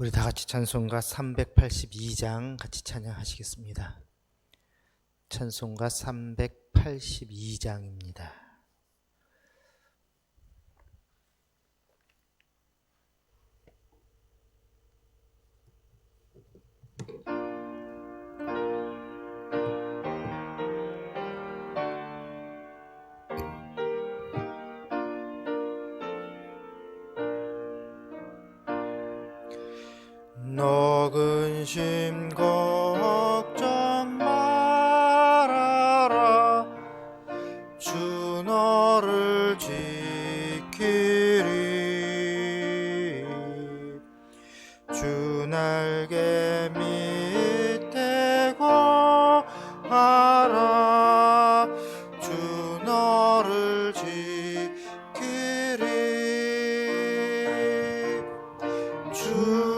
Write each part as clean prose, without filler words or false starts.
우리 다 같이 찬송가 382장 같이 찬양하시겠습니다. 찬송가 382장입니다. 너 근심 걱정 말아라. 주 너를 지키리. 주 날개 밑에 거하라. 주 너를 지키리. 주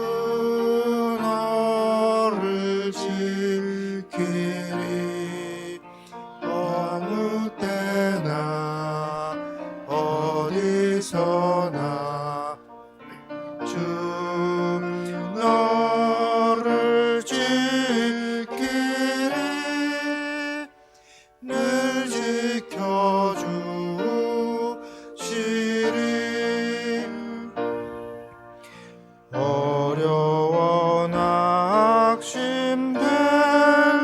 지키리. 아무 때나 어디서나 주 너를 지키리. 늘 지켜주시리. 어려워 낙심될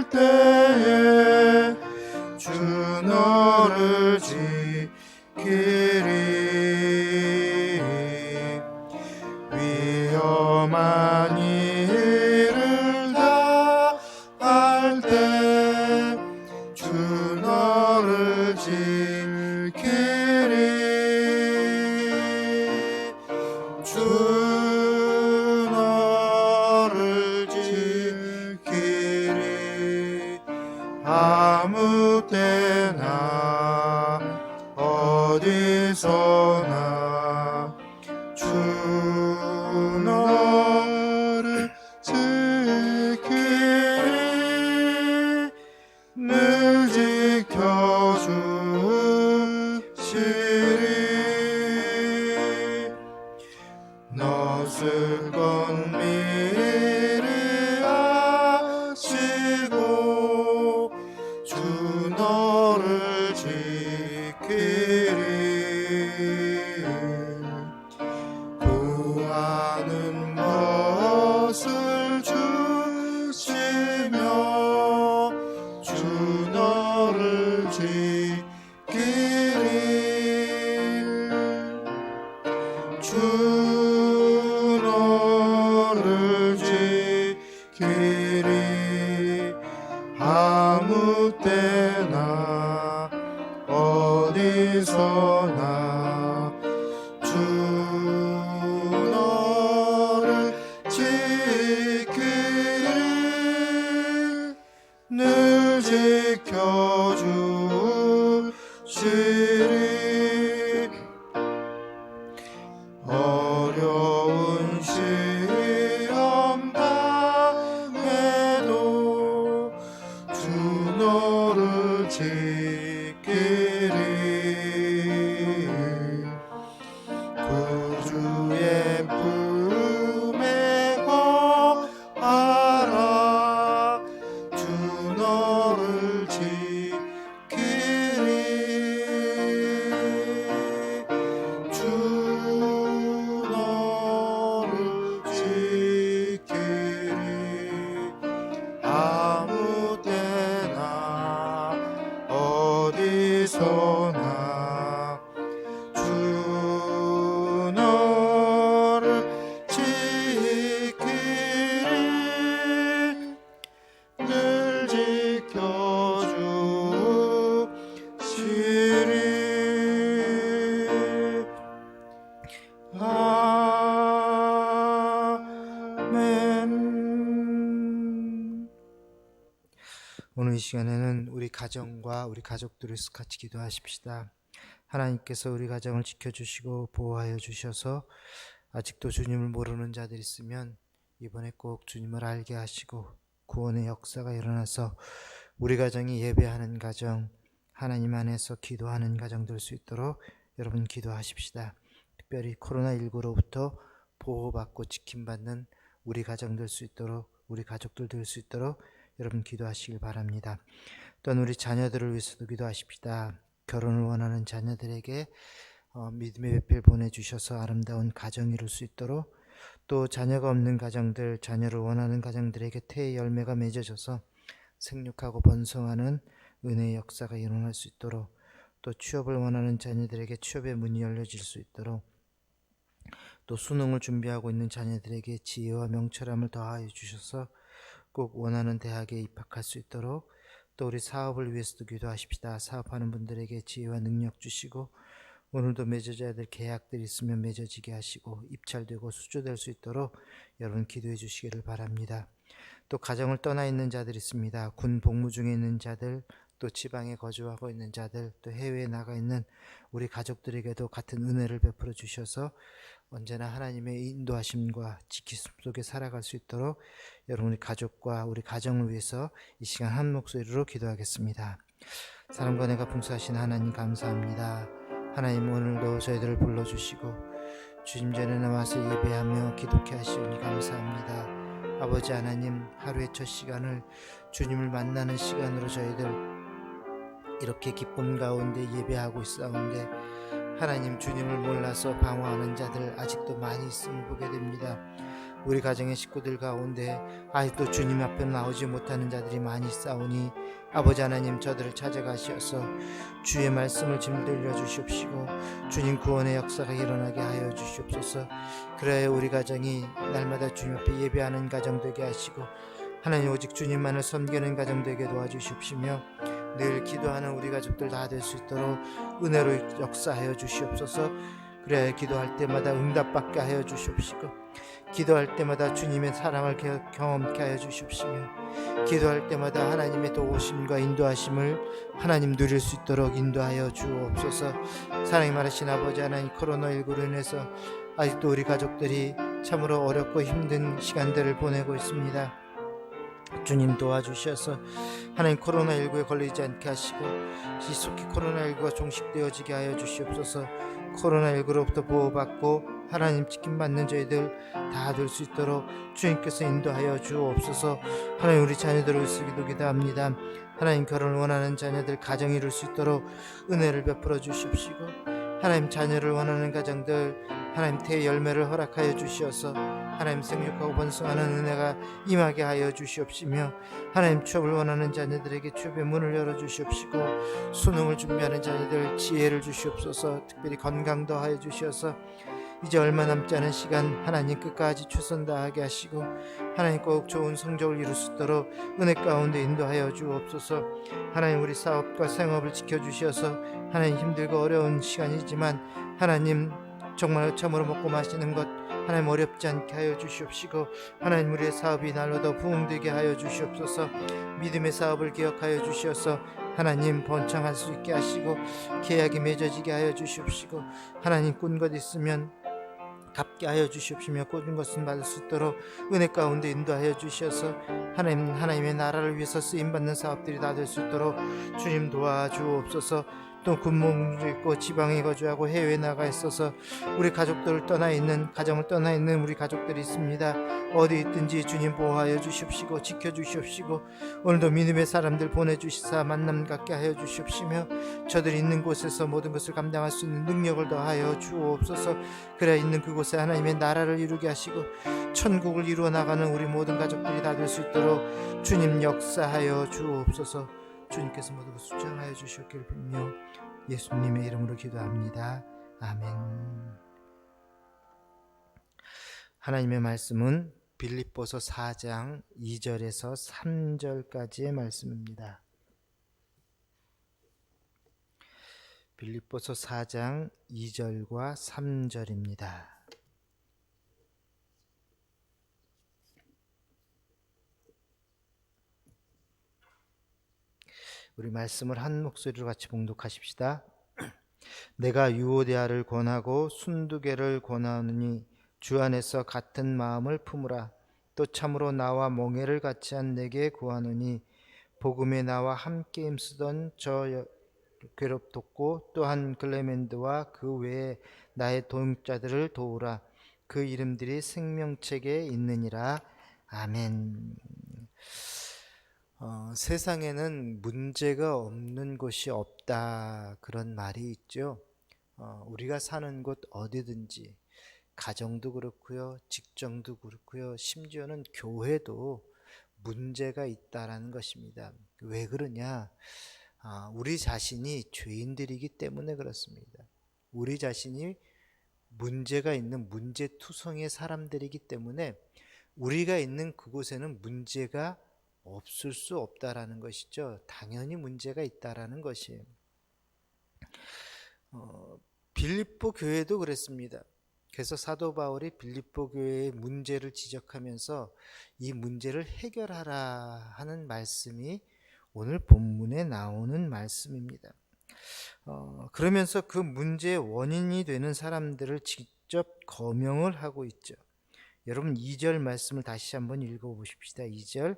때에 주 너를 지키리. 위험한 일을 다할 때 주 너를 지키리. 주 너를 지키리. 아무 때나 어디서나 주 너를 지키리. 늘 지켜주시리. 넛을 건 미리 아시고 주 너를 지키리. 구하는 것을 주시며 주 너를 지키리. 주 너를 지키리. 아무 때나 어디서나 주 너를 지키리. 늘 지켜주시리. 어려운 시험 당해도 주 너를 지키리. 구주의 품에 거하라. 주 너를 지키리. 주 너를 지키리. 아무 때나 어디서나 주 너를 지키리. 늘 지켜주시리. 아멘. 오늘 이 시간에는 우리 가정과 우리 가족들을 같이 기도하십시다. 하나님께서 우리 가정을 지켜주시고 보호하여 주셔서 아직도 주님을 모르는 자들이 있으면 이번에 꼭 주님을 알게 하시고 구원의 역사가 일어나서 우리 가정이 예배하는 가정, 하나님 안에서 기도하는 가정 될 수 있도록 여러분 기도하십시다. 특별히 코로나19로부터 보호받고 지킴받는 우리 가정 될 수 있도록, 우리 가족들 될 수 있도록 여러분 기도하시길 바랍니다. 또한 우리 자녀들을 위해서도 기도하십시다. 결혼을 원하는 자녀들에게 믿음의 배필 보내주셔서 아름다운 가정 이룰 수 있도록, 또 자녀가 없는 가정들, 자녀를 원하는 가정들에게 태의 열매가 맺어져서 생육하고 번성하는 은혜의 역사가 일어날 수 있도록, 또 취업을 원하는 자녀들에게 취업의 문이 열려질 수 있도록, 또 수능을 준비하고 있는 자녀들에게 지혜와 명철함을 더하여 주셔서 꼭 원하는 대학에 입학할 수 있도록, 또 우리 사업을 위해서도 기도하십시다. 사업하는 분들에게 지혜와 능력 주시고, 오늘도 맺어져야 될 계약들이 있으면 맺어지게 하시고 입찰되고 수주될 수 있도록 여러분 기도해 주시기를 바랍니다. 또 가정을 떠나 있는 자들이 있습니다. 군 복무 중에 있는 자들, 또 지방에 거주하고 있는 자들, 또 해외에 나가 있는 우리 가족들에게도 같은 은혜를 베풀어 주셔서 언제나 하나님의 인도하심과 지키심 속에 살아갈 수 있도록 여러분 우리 가족과 우리 가정을 위해서 이 시간 한 목소리로 기도하겠습니다. 사랑과 은혜가 풍성하신 하나님 감사합니다. 하나님 오늘도 저희들을 불러주시고 주님 전에 나와서 예배하며 기도케 하시오니 감사합니다. 아버지 하나님, 하루의 첫 시간을 주님을 만나는 시간으로 저희들 이렇게 기쁨 가운데 예배하고 있사온데, 하나님 주님을 몰라서 방황하는 자들 아직도 많이 있음을 보게 됩니다. 우리 가정의 식구들 가운데 아직도 주님 앞에 나오지 못하는 자들이 많이 있사오니 아버지 하나님, 저들을 찾아가시어서 주의 말씀을 짐들려 주시옵시고 주님 구원의 역사가 일어나게 하여 주시옵소서. 그래야 우리 가정이 날마다 주님 앞에 예배하는 가정 되게 하시고, 하나님 오직 주님만을 섬기는 가정 되게 도와주시옵시며, 늘 기도하는 우리 가족들 다 될 수 있도록 은혜로 역사하여 주시옵소서. 그래야 기도할 때마다 응답받게 하여 주시옵시고, 기도할 때마다 주님의 사랑을 경험케 하여 주시옵시며, 기도할 때마다 하나님의 도우심과 인도하심을 하나님 누릴 수 있도록 인도하여 주옵소서. 사랑이 많으신 아버지 하나님, 코로나19로 인해서 아직도 우리 가족들이 참으로 어렵고 힘든 시간들을 보내고 있습니다. 주님 도와주셔서 하나님 코로나19에 걸리지 않게 하시고 지속히 코로나19가 종식되어지게 하여 주시옵소서. 코로나19로부터 보호받고 하나님 지킴받는 저희들 다 될 수 있도록 주님께서 인도하여 주옵소서. 하나님 우리 자녀들을 위해서 기도합니다. 하나님 결혼을 원하는 자녀들 가정 이룰 수 있도록 은혜를 베풀어 주십시고, 하나님 자녀를 원하는 가정들 하나님 태의 열매를 허락하여 주시어서 하나님 생육하고 번성하는 은혜가 임하게 하여 주시옵시며, 하나님 취업을 원하는 자녀들에게 취업의 문을 열어주시옵시고, 수능을 준비하는 자녀들 지혜를 주시옵소서. 특별히 건강 더하여 주시어서 이제 얼마 남지 않은 시간 하나님 끝까지 최선 다하게 하시고 하나님 꼭 좋은 성적을 이룰 수 있도록 은혜 가운데 인도하여 주옵소서. 하나님 우리 사업과 생업을 지켜주셔서 하나님 힘들고 어려운 시간이지만 하나님 정말 참으로 먹고 마시는 것 하나님 어렵지 않게 하여 주시옵시고, 하나님 우리의 사업이 날로 더 부흥되게 하여 주시옵소서. 믿음의 사업을 기억하여 주셔서 하나님 번창할 수 있게 하시고 계약이 맺어지게 하여 주시옵시고, 하나님 꾼 것 있으면 갚게 하여 주시옵시며 꽂은 것은 받을 수 있도록 은혜 가운데 인도하여 주셔서 하나님의 나라를 위해서 쓰임받는 사업들이 다 될 수 있도록 주님 도와주옵소서. 또 군복무 있고 지방에 거주하고 해외에 나가 있어서 우리 가족들을 떠나 있는 가정을 떠나 있는 우리 가족들이 있습니다. 어디 있든지 주님 보호하여 주십시고 지켜주시옵시고, 오늘도 믿음의 사람들 보내주시사 만남 갖게 하여 주시옵시며 저들이 있는 곳에서 모든 것을 감당할 수 있는 능력을 더하여 주옵소서. 그래야 있는 그곳에 하나님의 나라를 이루게 하시고 천국을 이루어 나가는 우리 모든 가족들이 다 될 수 있도록 주님 역사하여 주옵소서. 주님께서 모든 것을 수장하여 주셨기를 빌며 예수님의 이름으로 기도합니다. 아멘. 하나님의 말씀은 빌립보서 4장 2절에서 3절까지의 말씀입니다. 빌립보서 4장 2절과 3절입니다. 우리 말씀을 한 목소리로 같이 봉독하십시다. 내가 유오데아를 권하고 순두개를 권하느니 주 안에서 같은 마음을 품으라. 또 참으로 나와 멍에를 같이 한 내게 구하노니 복음에 나와 함께 힘쓰던 저 괴롭뒀고 또한 클레멘드와 그 외에 나의 동역자들을 도우라. 그 이름들이 생명책에 있느니라. 아멘. 세상에는 문제가 없는 곳이 없다, 그런 말이 있죠. 우리가 사는 곳 어디든지, 가정도 그렇고요, 직장도 그렇고요, 심지어는 교회도 문제가 있다라는 것입니다. 왜 그러냐? 우리 자신이 죄인들이기 때문에 그렇습니다. 우리 자신이 문제가 있는 문제투성이의 사람들이기 때문에 우리가 있는 그곳에는 문제가 없을 수 없다라는 것이죠. 당연히 문제가 있다라는 것이에요. 빌립보 교회도 그랬습니다. 그래서 사도 바울이 빌립보 교회의 문제를 지적하면서 이 문제를 해결하라 하는 말씀이 오늘 본문에 나오는 말씀입니다. 그러면서 그 문제의 원인이 되는 사람들을 직접 거명을 하고 있죠. 여러분 2절 말씀을 다시 한번 읽어보십시다. 2절,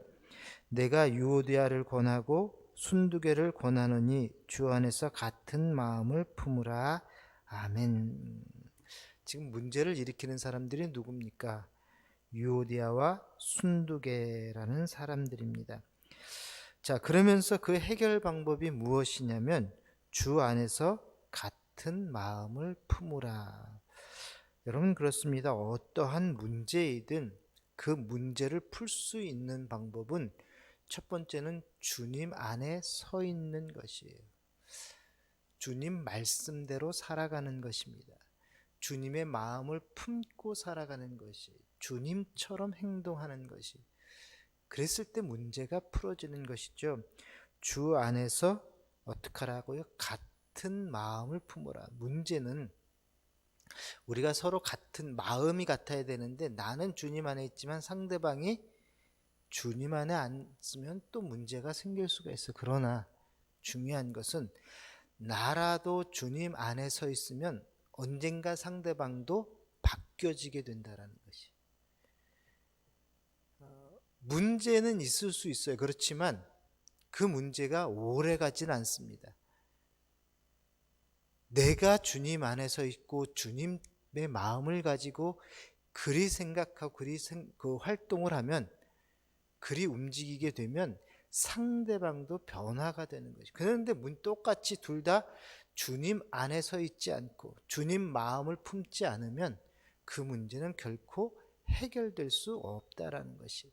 내가 유오디아를 권하고 순두개를 권하노니 주 안에서 같은 마음을 품으라. 아멘. 지금 문제를 일으키는 사람들이 누굽니까? 유오디아와 순두개라는 사람들입니다. 자, 그러면서 그 해결 방법이 무엇이냐면 주 안에서 같은 마음을 품으라. 여러분 그렇습니다. 어떠한 문제이든 그 문제를 풀 수 있는 방법은 첫 번째는 주님 안에 서 있는 것이에요. 주님 말씀대로 살아가는 것입니다. 주님의 마음을 품고 살아가는 것이, 주님처럼 행동하는 것이, 그랬을 때 문제가 풀어지는 것이죠. 주 안에서 어떻게 하라고요? 같은 마음을 품으라. 문제는 우리가 서로 같은 마음이 같아야 되는데 나는 주님 안에 있지만 상대방이 주님 안에 안 있으면 또 문제가 생길 수가 있어. 그러나 중요한 것은 나라도 주님 안에 서 있으면 언젠가 상대방도 바뀌어지게 된다는 것이. 문제는 있을 수 있어요. 그렇지만 그 문제가 오래 가진 않습니다. 내가 주님 안에 서 있고 주님의 마음을 가지고 그리 생각하고 그리 활동을 하면, 그리 움직이게 되면 상대방도 변화가 되는 것이. 그런데 똑같이 둘 다 주님 안에 서 있지 않고 주님 마음을 품지 않으면 그 문제는 결코 해결될 수 없다라는 것이.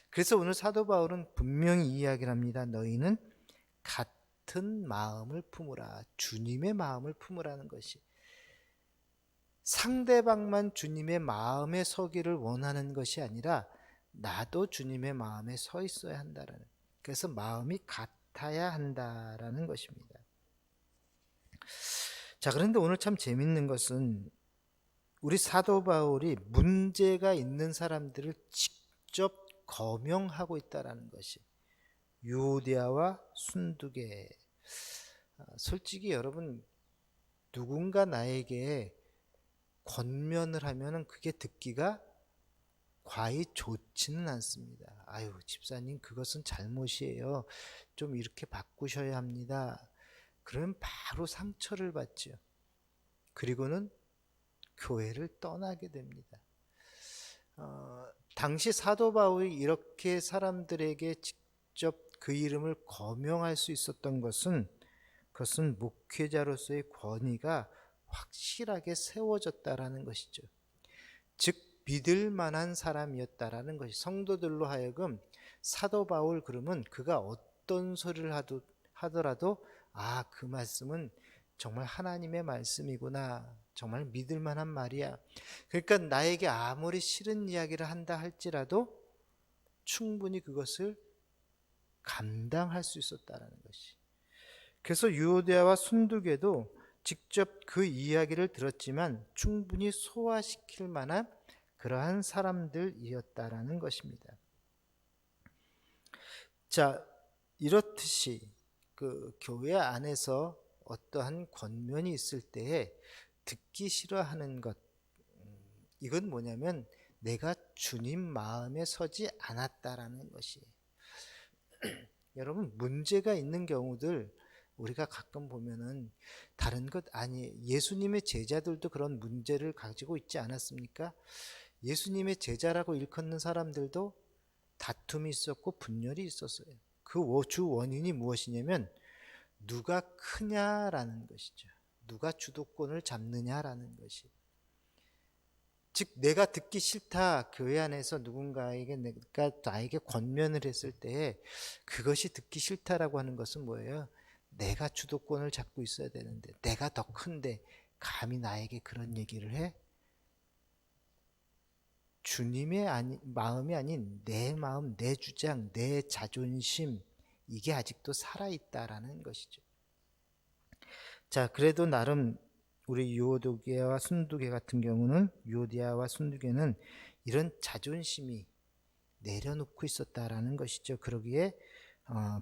그래서 오늘 사도 바울은 분명히 이야기를 합니다. 너희는 같은 마음을 품으라. 주님의 마음을 품으라는 것이. 상대방만 주님의 마음에 서기를 원하는 것이 아니라 나도 주님의 마음에 서 있어야 한다라는. 그래서 마음이 같아야 한다라는 것입니다. 자, 그런데 오늘 참 재밌는 것은 우리 사도 바울이 문제가 있는 사람들을 직접 거명하고 있다라는 것이. 유오디아와 순두개. 솔직히 여러분, 누군가 나에게 권면을 하면은 그게 듣기가 과히 좋지는 않습니다. 아유, 집사님 그것은 잘못이에요. 좀 이렇게 바꾸셔야 합니다. 그러면 바로 상처를 받죠. 그리고는 교회를 떠나게 됩니다. 당시 사도 바울이 이렇게 사람들에게 직접 그 이름을 거명할 수 있었던 것은, 그것은 목회자로서의 권위가 확실하게 세워졌다라는 것이죠. 즉 믿을 만한 사람이었다라는 것이. 성도들로 하여금 사도 바울 그러면 그가 어떤 소리를 하더라도 그 말씀은 정말 하나님의 말씀이구나, 정말 믿을 만한 말이야. 그러니까 나에게 아무리 싫은 이야기를 한다 할지라도 충분히 그것을 감당할 수 있었다라는 것이. 그래서 유오디아와 순두개도 직접 그 이야기를 들었지만 충분히 소화시킬 만한 그러한 사람들이었다라는 것입니다. 자, 이렇듯이 그 교회 안에서 어떠한 권면이 있을 때에 듣기 싫어하는 것, 이건 뭐냐면 내가 주님 마음에 서지 않았다라는 것이. 여러분 문제가 있는 경우들 우리가 가끔 보면은 다른 것 아니, 예수님의 제자들도 그런 문제를 가지고 있지 않았습니까? 예수님의 제자라고 일컫는 사람들도 다툼이 있었고 분열이 있었어요. 그 주 원인이 무엇이냐면 누가 크냐라는 것이죠. 누가 주도권을 잡느냐라는 것이. 즉 내가 듣기 싫다, 교회 안에서 누군가에게 내가 나에게 권면을 했을 때 그것이 듣기 싫다라고 하는 것은 뭐예요? 내가 주도권을 잡고 있어야 되는데, 내가 더 큰데 감히 나에게 그런 얘기를 해? 주님의 마음이 아닌 내 마음, 내 주장, 내 자존심, 이게 아직도 살아있다라는 것이죠. 자, 그래도 나름 우리 유오도게와 순두계 같은 경우는, 유오디아와 순두계는 이런 자존심이 내려놓고 있었다라는 것이죠. 그러기에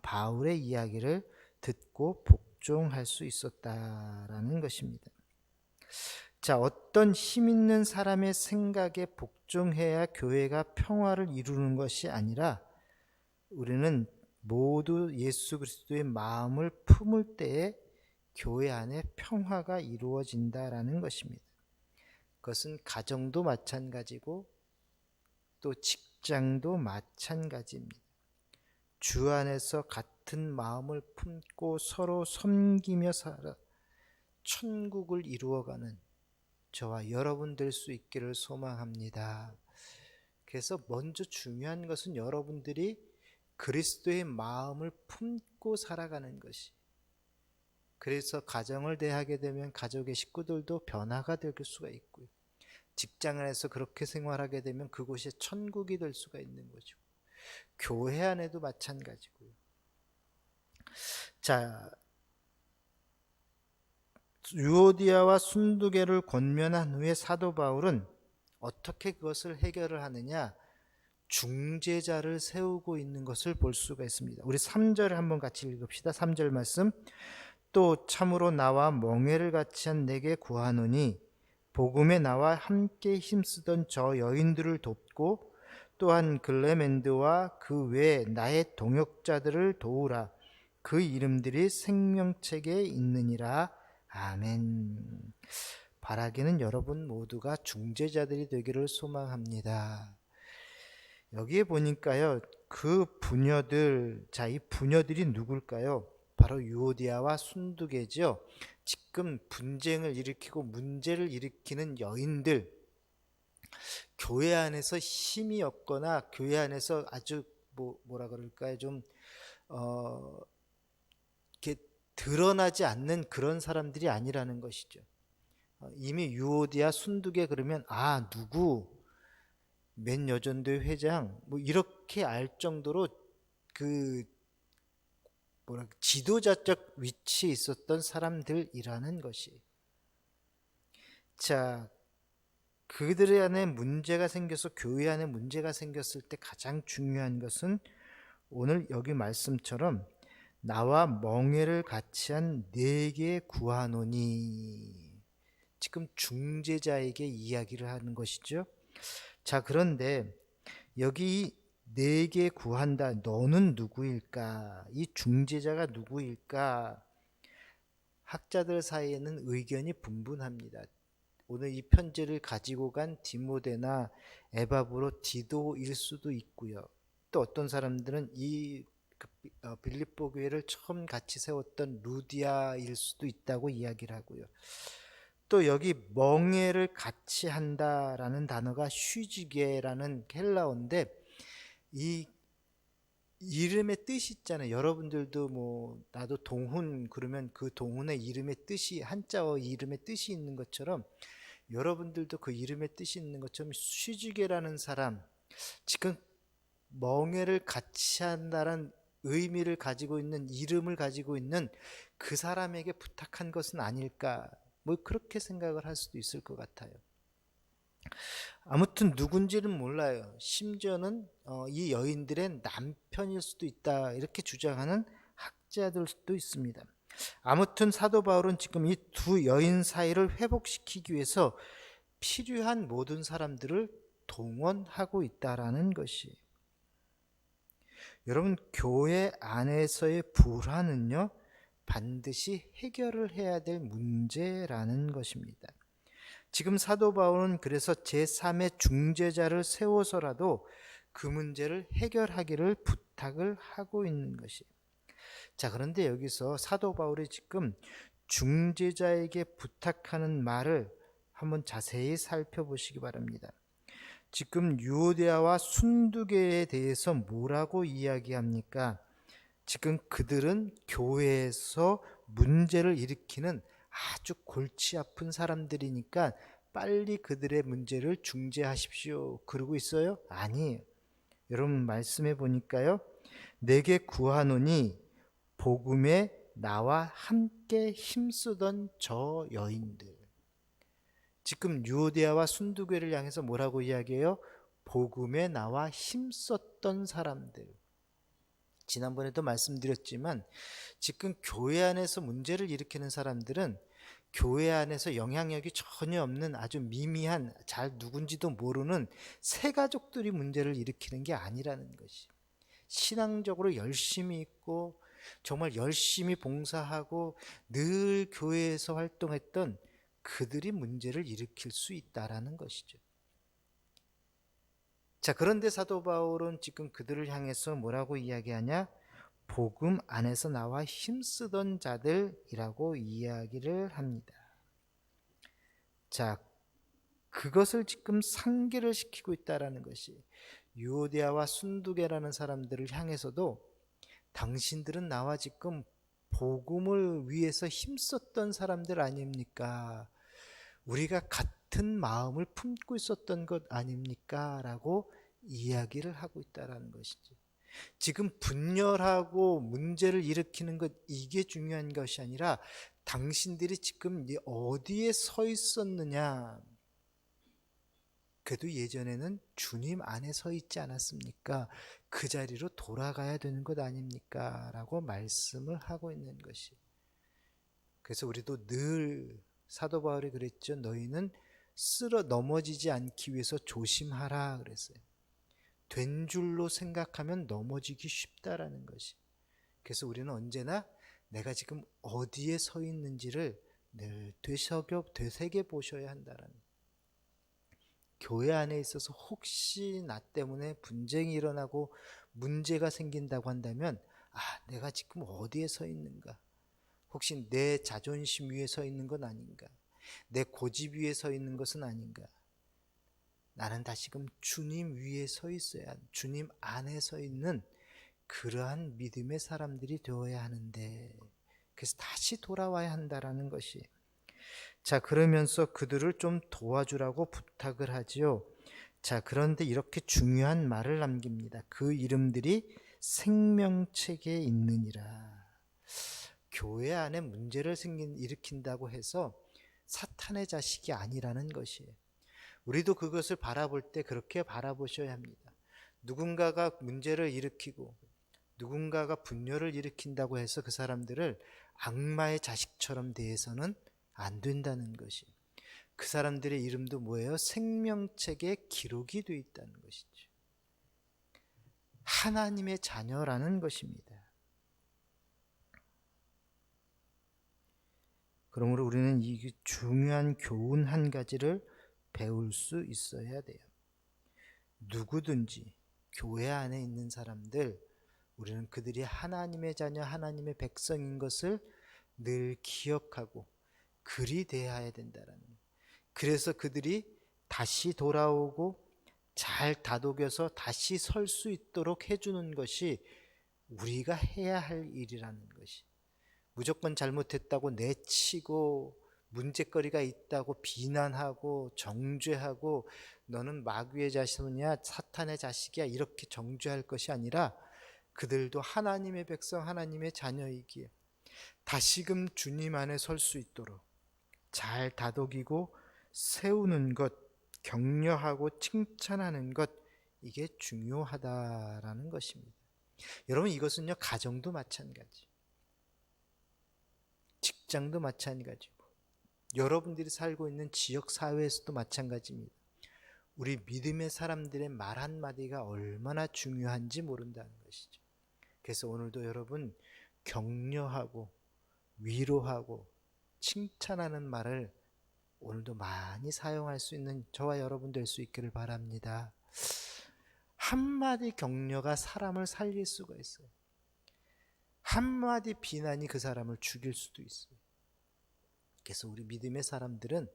바울의 이야기를 듣고 복종할 수 있었다라는 것입니다. 자, 어떤 힘 있는 사람의 생각에 복종해야 교회가 평화를 이루는 것이 아니라 우리는 모두 예수 그리스도의 마음을 품을 때에 교회 안에 평화가 이루어진다라는 것입니다. 그것은 가정도 마찬가지고 또 직장도 마찬가지입니다. 주 안에서 같은 마음을 품고 서로 섬기며 살아 천국을 이루어가는 저와 여러분 될 수 있기를 소망합니다. 그래서 먼저 중요한 것은 여러분들이 그리스도의 마음을 품고 살아가는 것이, 그래서 가정을 대하게 되면 가족의 식구들도 변화가 될 수가 있고요. 직장 안에서 그렇게 생활하게 되면 그곳이 천국이 될 수가 있는 거죠. 교회 안에도 마찬가지고요. 자, 유오디아와 순두계를 권면한 후에 사도 바울은 어떻게 그것을 해결을 하느냐? 중재자를 세우고 있는 것을 볼 수가 있습니다. 우리 3절 한번 같이 읽읍시다. 3절 말씀. 또 참으로 나와 멍에를 같이 한 내게 구하노니 복음에 나와 함께 힘쓰던 저 여인들을 돕고 또한 글레멘드와 그 외 나의 동역자들을 도우라. 그 이름들이 생명책에 있느니라. 아멘. 바라기는 여러분 모두가 중재자들이 되기를 소망합니다. 여기에 보니까요, 그 부녀들, 자, 이 부녀들이 누굴까요? 바로 유오디아와 순두계죠. 지금 분쟁을 일으키고 문제를 일으키는 여인들, 교회 안에서 힘이 없거나 교회 안에서 아주 뭐라 그럴까요? 좀 이렇게 드러나지 않는 그런 사람들이 아니라는 것이죠. 이미 유오디아 순두계 그러면 누구 몇 여전대 회장 뭐 이렇게 알 정도로 그 지도자적 위치에 있었던 사람들이라는 것이. 자, 그들 안에 문제가 생겨서 교회 안에 문제가 생겼을 때 가장 중요한 것은 오늘 여기 말씀처럼 나와 멍에를 같이 한 네게 구하노니, 지금 중재자에게 이야기를 하는 것이죠. 자, 그런데 여기 네게 구한다, 너는 누구일까? 이 중재자가 누구일까? 학자들 사이에는 의견이 분분합니다. 오늘 이 편지를 가지고 간 디모데나 에바브로 디도일 수도 있고요. 또 어떤 사람들은 이 빌립보 교회를 처음 같이 세웠던 루디아일 수도 있다고 이야기를 하고요. 또 여기 멍에를 같이 한다라는 단어가 슈지게라는 헬라어인데, 이 이름의 뜻이 있잖아요. 여러분들도 나도 동훈 그러면 그 동훈의 이름의 뜻이, 한자어 이름의 뜻이 있는 것처럼 여러분들도 그 이름의 뜻이 있는 것처럼 슈지게라는 사람, 지금 멍에를 같이 한다는 의미를 가지고 있는, 이름을 가지고 있는 그 사람에게 부탁한 것은 아닐까, 그렇게 생각을 할 수도 있을 것 같아요. 아무튼 누군지는 몰라요. 심지어는 이 여인들의 남편일 수도 있다, 이렇게 주장하는 학자들도 있습니다. 아무튼 사도 바울은 지금 이 두 여인 사이를 회복시키기 위해서 필요한 모든 사람들을 동원하고 있다라는 것이. 여러분, 교회 안에서의 불화는요, 반드시 해결을 해야 될 문제라는 것입니다. 지금 사도 바울은 그래서 제3의 중재자를 세워서라도 그 문제를 해결하기를 부탁을 하고 있는 것이에요. 자, 그런데 여기서 사도 바울이 지금 중재자에게 부탁하는 말을 한번 자세히 살펴보시기 바랍니다. 지금 유오데아와 순두계에 대해서 뭐라고 이야기합니까? 지금 그들은 교회에서 문제를 일으키는 아주 골치 아픈 사람들이니까 빨리 그들의 문제를 중재하십시오. 그러고 있어요? 아니에요. 여러분 말씀해 보니까요. 내게 구하노니 복음에 나와 함께 힘쓰던 저 여인들. 지금 유오데아와 순두계를 향해서 뭐라고 이야기해요? 복음에 나와 힘썼던 사람들. 지난번에도 말씀드렸지만 지금 교회 안에서 문제를 일으키는 사람들은 교회 안에서 영향력이 전혀 없는 아주 미미한, 잘 누군지도 모르는 새 가족들이 문제를 일으키는 게 아니라는 것이, 신앙적으로 열심히 있고 정말 열심히 봉사하고 늘 교회에서 활동했던 그들이 문제를 일으킬 수 있다라는 것이죠. 자, 그런데 사도 바울은 지금 그들을 향해서 뭐라고 이야기하냐? 복음 안에서 나와 힘쓰던 자들이라고 이야기를 합니다. 자, 그것을 지금 상기를 시키고 있다라는 것이, 유오데아와 순두계라는 사람들을 향해서도 당신들은 나와 지금 복음을 위해서 힘썼던 사람들 아닙니까? 우리가 같은 마음을 품고 있었던 것 아닙니까? 라고 이야기를 하고 있다는 것이지. 지금 분열하고 문제를 일으키는 것, 이게 중요한 것이 아니라 당신들이 지금 어디에 서 있었느냐. 그래도 예전에는 주님 안에 서 있지 않았습니까? 그 자리로 돌아가야 되는 것 아닙니까? 라고 말씀을 하고 있는 것이. 그래서 우리도 늘 사도 바울이 그랬죠. 너희는 쓸어 넘어지지 않기 위해서 조심하라 그랬어요. 된 줄로 생각하면 넘어지기 쉽다라는 것이. 그래서 우리는 언제나 내가 지금 어디에 서 있는지를 늘 되새겨 보셔야 한다라는. 교회 안에 있어서 혹시 나 때문에 분쟁이 일어나고 문제가 생긴다고 한다면, 내가 지금 어디에 서 있는가? 혹시 내 자존심 위에 서 있는 건 아닌가? 내 고집 위에 서 있는 것은 아닌가? 나는 다시금 주님 위에 서 있어야, 주님 안에 서 있는 그러한 믿음의 사람들이 되어야 하는데, 그래서 다시 돌아와야 한다라는 것이. 자, 그러면서 그들을 좀 도와주라고 부탁을 하지요. 자, 그런데 이렇게 중요한 말을 남깁니다. 그 이름들이 생명책에 있느니라. 교회 안에 문제를 일으킨다고 해서 사탄의 자식이 아니라는 것이에요. 우리도 그것을 바라볼 때 그렇게 바라보셔야 합니다. 누군가가 문제를 일으키고 누군가가 분열을 일으킨다고 해서 그 사람들을 악마의 자식처럼 대해서는 안 된다는 것이. 그 사람들의 이름도 뭐예요? 생명책에 기록이 되어 있다는 것이죠. 하나님의 자녀라는 것입니다. 그러므로 우리는 이 중요한 교훈 한 가지를 배울 수 있어야 돼요. 누구든지 교회 안에 있는 사람들, 우리는 그들이 하나님의 자녀, 하나님의 백성인 것을 늘 기억하고 그리 대해야 된다라는. 그래서 그들이 다시 돌아오고 잘 다독여서 다시 설 수 있도록 해주는 것이 우리가 해야 할 일이라는 것이. 무조건 잘못했다고 내치고 문제거리가 있다고 비난하고 정죄하고 너는 마귀의 자손이야, 사탄의 자식이야, 이렇게 정죄할 것이 아니라 그들도 하나님의 백성, 하나님의 자녀이기에 다시금 주님 안에 설 수 있도록 잘 다독이고 세우는 것, 격려하고 칭찬하는 것, 이게 중요하다라는 것입니다. 여러분, 이것은요, 가정도 마찬가지, 직장도 마찬가지고 여러분들이 살고 있는 지역 사회에서도 마찬가지입니다. 우리 믿음의 사람들의 말 한마디가 얼마나 중요한지 모른다는 것이죠. 그래서 오늘도 여러분 격려하고 위로하고 칭찬하는 말을 오늘도 많이 사용할 수 있는 저와 여러분 될 수 있기를 바랍니다. 한마디 격려가 사람을 살릴 수가 있어요. 한마디 비난이 그 사람을 죽일 수도 있어요. 그래서 우리 믿음의 사람들은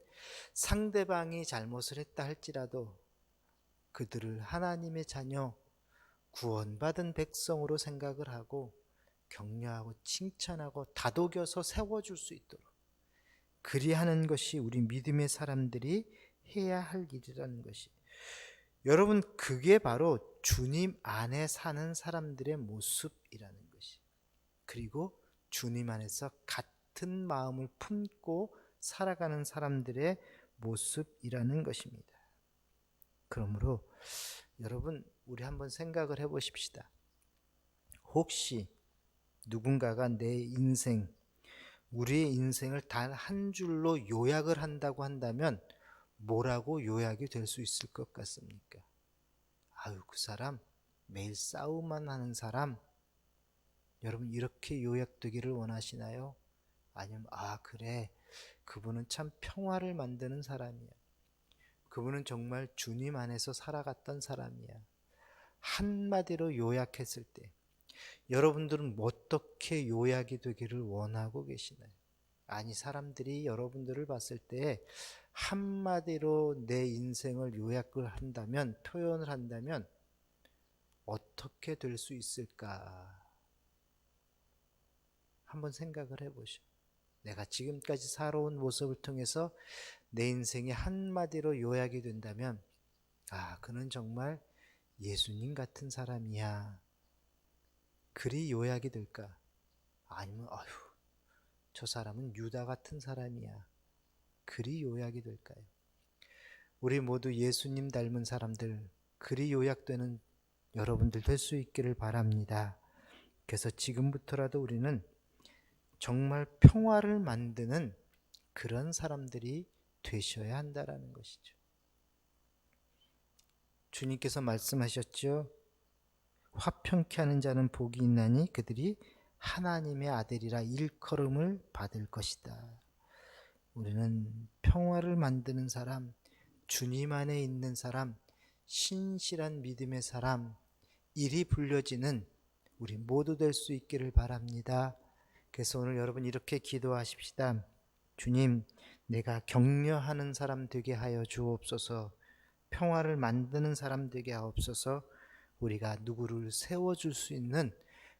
상대방이 잘못을 했다 할지라도 그들을 하나님의 자녀, 구원받은 백성으로 생각을 하고 격려하고 칭찬하고 다독여서 세워줄 수 있도록 그리하는 것이 우리 믿음의 사람들이 해야 할 일이라는 것이, 여러분, 그게 바로 주님 안에 사는 사람들의 모습이라는 것이, 그리고 주님 안에서 같은 마음을 품고 살아가는 사람들의 모습이라는 것입니다. 그러므로 여러분, 우리 한번 생각을 해보십시다. 혹시 누군가가 내 인생, 우리의 인생을 단 한 줄로 요약을 한다고 한다면 뭐라고 요약이 될 수 있을 것 같습니까? 아유, 그 사람 매일 싸움만 하는 사람. 여러분, 이렇게 요약되기를 원하시나요? 아니면 그래, 그분은 참 평화를 만드는 사람이야, 그분은 정말 주님 안에서 살아갔던 사람이야. 한마디로 요약했을 때 여러분들은 어떻게 요약이 되기를 원하고 계시나요? 아니, 사람들이 여러분들을 봤을 때 한마디로 내 인생을 요약을 한다면, 표현을 한다면 어떻게 될 수 있을까? 한번 생각을 해보시오. 내가 지금까지 살아온 모습을 통해서 내 인생이 한마디로 요약이 된다면, 그는 정말 예수님 같은 사람이야. 그리 요약이 될까? 아니면 저 사람은 유다 같은 사람이야. 그리 요약이 될까요? 우리 모두 예수님 닮은 사람들, 그리 요약되는 여러분들 될 수 있기를 바랍니다. 그래서 지금부터라도 우리는 정말 평화를 만드는 그런 사람들이 되셔야 한다라는 것이죠. 주님께서 말씀하셨죠. 화평케 하는 자는 복이 있나니 그들이 하나님의 아들이라 일컬음을 받을 것이다. 우리는 평화를 만드는 사람, 주님 안에 있는 사람, 신실한 믿음의 사람, 일이 불려지는 우리 모두 될 수 있기를 바랍니다. 그래서 오늘 여러분 이렇게 기도하십시다. 주님, 내가 격려하는 사람 되게 하여 주옵소서. 평화를 만드는 사람 되게 하옵소서. 우리가 누구를 세워줄 수 있는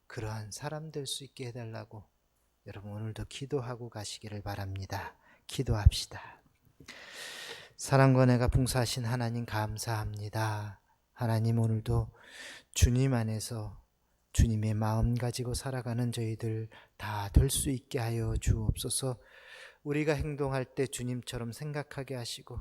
그러한 사람 될 수 있게 해달라고 여러분 오늘도 기도하고 가시기를 바랍니다. 기도합시다. 사랑과 내가 봉사하신 하나님 감사합니다. 하나님, 오늘도 주님 안에서 주님의 마음 가지고 살아가는 저희들 다 될 수 있게 하여 주옵소서. 우리가 행동할 때 주님처럼 생각하게 하시고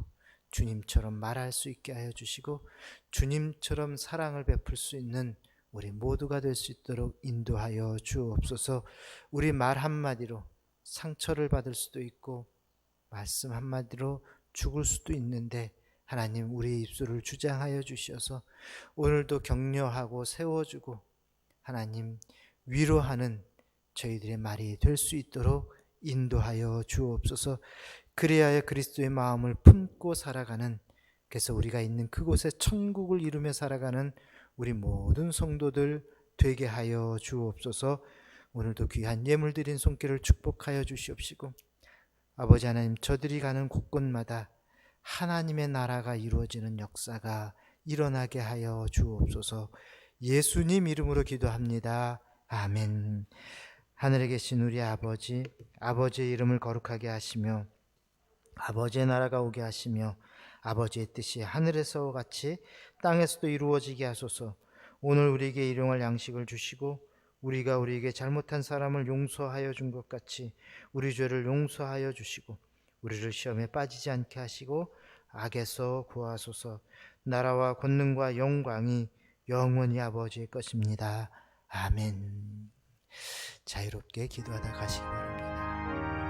주님처럼 말할 수 있게 하여 주시고 주님처럼 사랑을 베풀 수 있는 우리 모두가 될 수 있도록 인도하여 주옵소서. 우리 말 한마디로 상처를 받을 수도 있고 말씀 한마디로 죽을 수도 있는데 하나님, 우리 입술을 주장하여 주셔서 오늘도 격려하고 세워주고 하나님 위로하는 저희들의 말이 될 수 있도록 인도하여 주옵소서. 그래야 그리스도의 마음을 품고 살아가는, 그래서 우리가 있는 그곳에 천국을 이루며 살아가는 우리 모든 성도들 되게 하여 주옵소서. 오늘도 귀한 예물 드린 손길을 축복하여 주시옵시고 아버지 하나님, 저들이 가는 곳곳마다 하나님의 나라가 이루어지는 역사가 일어나게 하여 주옵소서. 예수님 이름으로 기도합니다. 아멘. 하늘에 계신 우리 아버지, 아버지의 이름을 거룩하게 하시며 아버지의 나라가 오게 하시며 아버지의 뜻이 하늘에서와 같이 땅에서도 이루어지게 하소서. 오늘 우리에게 일용할 양식을 주시고 우리가 우리에게 잘못한 사람을 용서하여 준 것 같이 우리 죄를 용서하여 주시고 우리를 시험에 빠지지 않게 하시고 악에서 구하소서. 나라와 권능과 영광이 영원히 아버지의 것입니다. 아멘. 자유롭게 기도하다 가시기 바랍니다.